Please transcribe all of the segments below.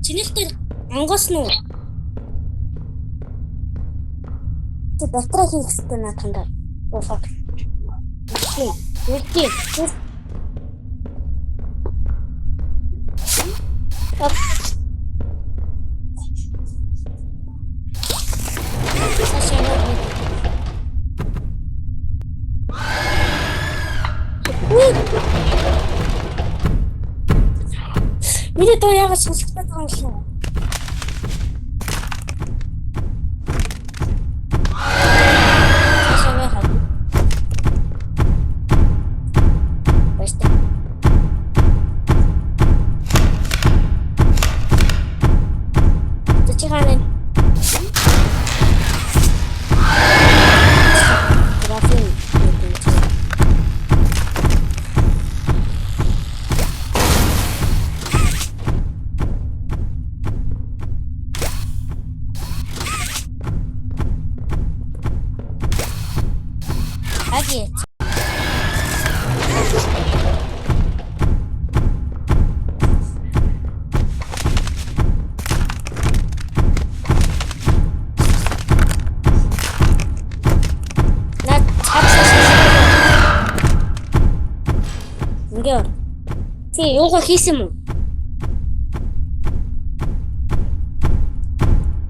Чинэлтэр онгосноо. Тэ батраа хийх хэрэгтэй наатандаа. Оо. Үлдээ. Оп. Миний доо яагаад сонсогдоод байгаа юм шиг. Тий, юугаа хийсэн юм уу?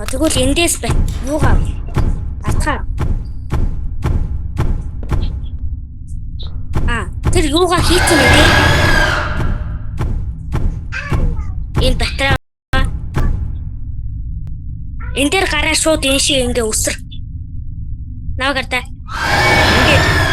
Тэгвэл эндээс бай. Юугаа? Атгаа. Тэр юугаа хийсэн юм бэ? Энэ батраа. Энд дээр гараа шууд энэ шиг ингээ өсөр. Навгаар та. Ингээ.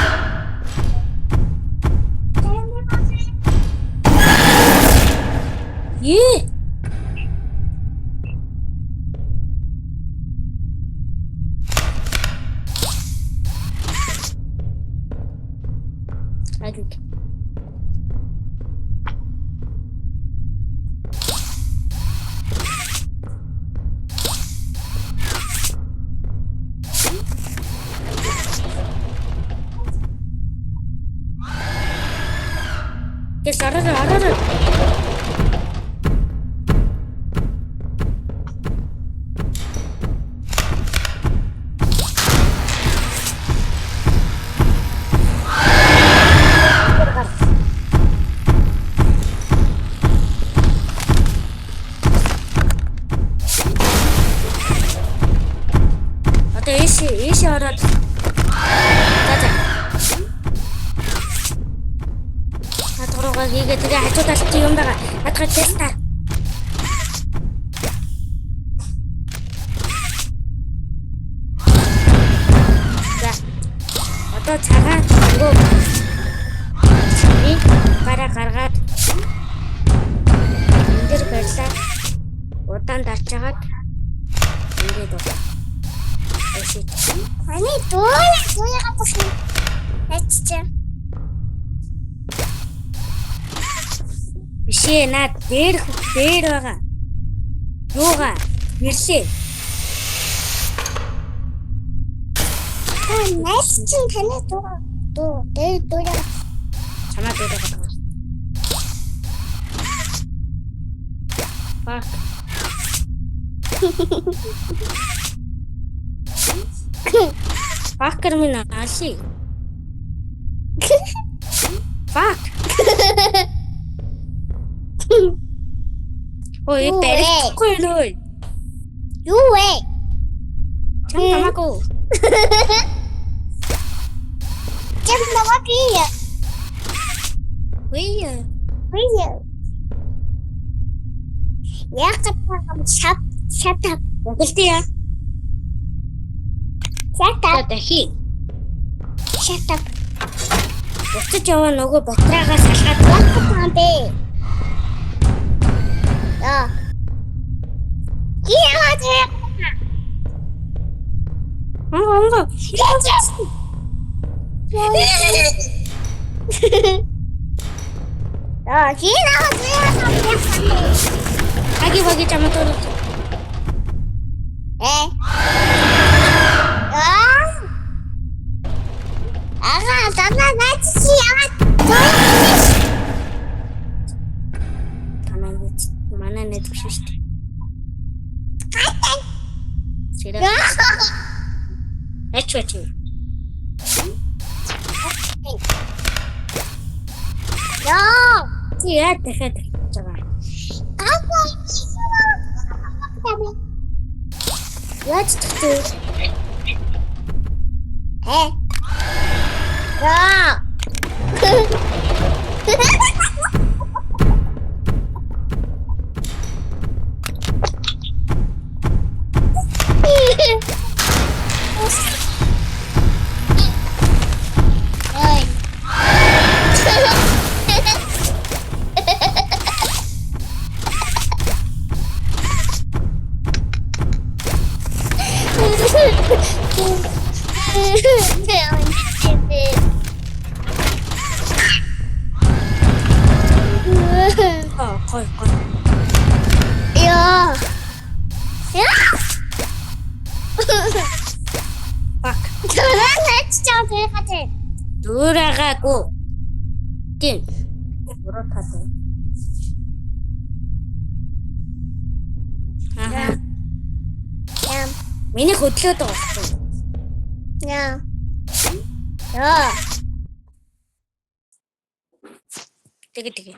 Arada. Ada isi arada. 이게 되게 아주 다시 지운다가 아까 됐다. 자, 어떤 차가 이거 이 가라 인들 벌써 어떤 다짜가 인데도 역시 아니 도야 갖고 싶어. 진짜. Бишээ наад дээр байгаа. Юугаа? Нэрлээ. Найс чинь таны дуу дээр дуугаа. Чамаа дуугаа байгаа. Fuck. Fucker минь алси. Fuck. Ôi, барихгүй нөө. Юу вэ? Чам намаагүй. Чам намаагүй. Вие. Яг гатгам shut up. Гэлтээ. Shut up. Дахи. Shut up. Буцаж яваа нөгөө батраагаа салгаад байхгүй бэ? Яагаад Anga. Bagi sama turun. Mana net Sira. Achu. Яа. Чи яа дахиад хэлж байгаа. Яаж тэгтээ? Яа. Гой. Яа. Бак. Тэрэж чам тэрэж. Дуурайгаагүй. Гин. Уруу таатай. Аа. Яа. Миний хөдлөөд байгаа байхгүй. Яа. Яа. Тэгээ.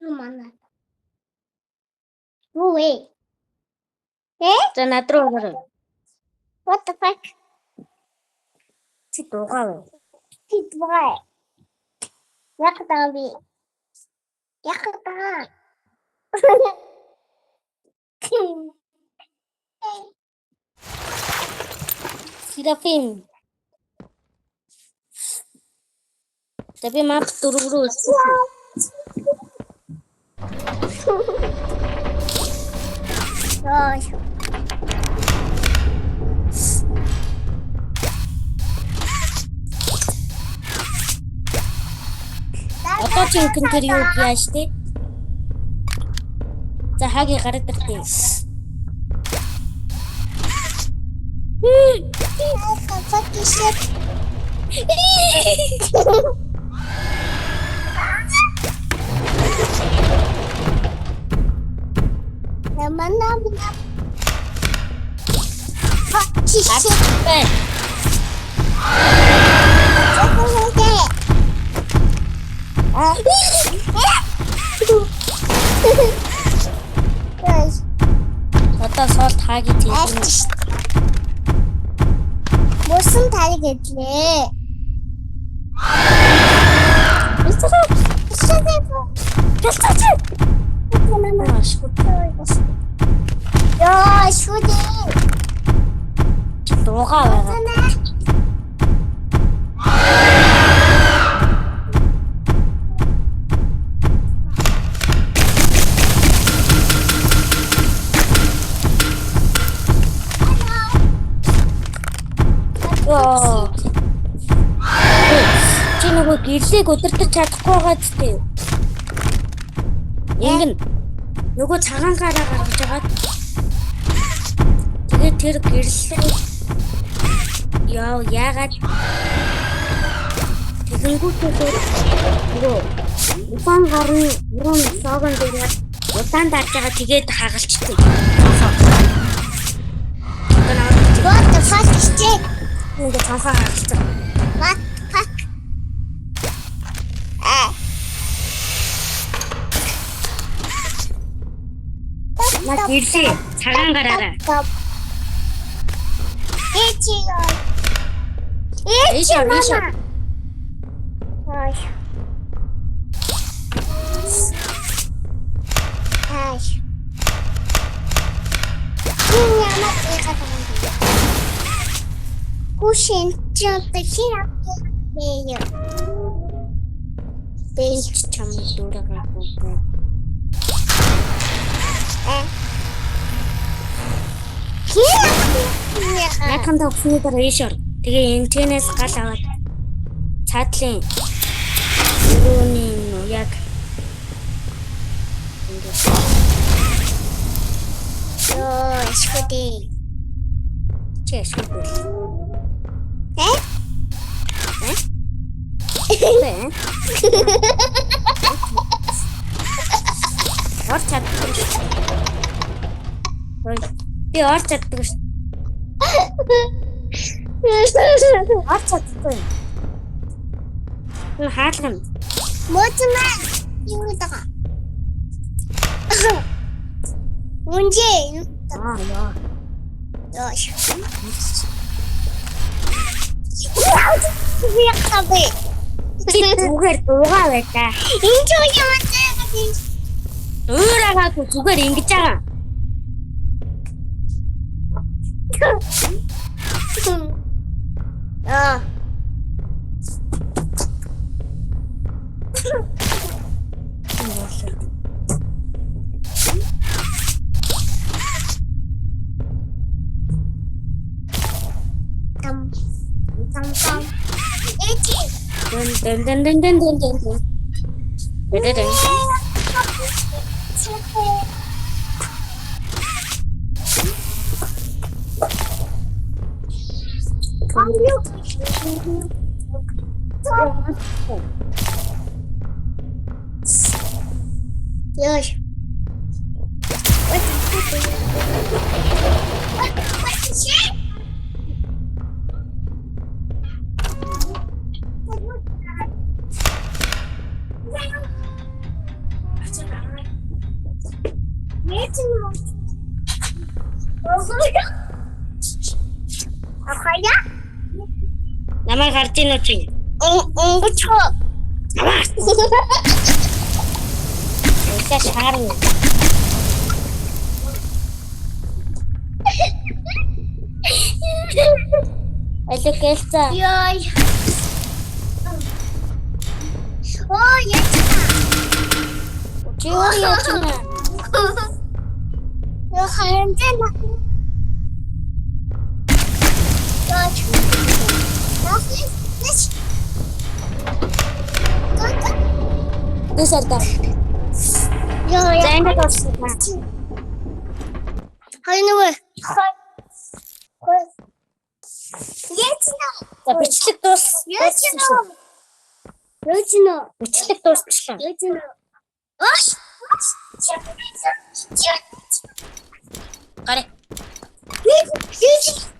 Мана. Ой. За над руу ороо. What the fuck? Чи дуугаа. Тит бай. Яг тави. Яг таа. Серафим. Tapi map turun. Ой. Одоо чи ингэн тэр юу яаж те? За хагийн гараад иртээ. Fuck this shit. Mana. Fuck this shit. Бай. Одоо солт хагийн тийм. Мосон тариг гэдлээ. Яа, шүдэ. Дуугаа байгаа. Оо. Чи нөгөө гэрлийг удирдах чадахгүй байгаа зү. Ингэн нөгөө цагаан гараа гаргаж байгаа. Тэгээд тэр гэрлээ яагаад тэгэнгүүтээ нөгөө удаан гарны уран слоган дээр удаан дарж байгаа тэгээд хагалцдаг. What the fuck is this? Ингээ цанхаа хагалцдаг. What fuck? Наа гэрлээ цагаан гараараа. Эчиё. Эшо. Ай. Ай. Яна яхаа. Кушин чамтай хинаа. Бэлч чам дуурайгаагүй. Найхан тавхны дараа эшор. Тэгээ энтэнээс гал аваад цаатлын өрөөний яг Ёо, шүдэ. чэш хөл. Орч чаддаг шүү. Би орч чаддаг шүү. Орч чадахгүй. Энэ хаалга юм. Моцмаа юу даа. Унжи. Яа. Яаш. Яхтабе. Чи зүгээр дуугаа байлаа. Энд юу юм бэ? Өөрөөгөө зүгээр ингэж байгаа. Аа. Там. Эти. Дэн. Дэдэн. Яаш. Ахая? Намайг харж ийн үү чи? Онгоч. Өсөж харна. Алик элцаа. Яй. Оо, яа. Чи юу яах вэ? Яа, ханжена. Яач. Дэсэрдэ. Яа, Зэнэ тосна. хайнавэ. Яцна. За бичлэг дуус. Яцна. Бичлэг дуусчихлаа. Яцна. Ош. Гараа. Яцна.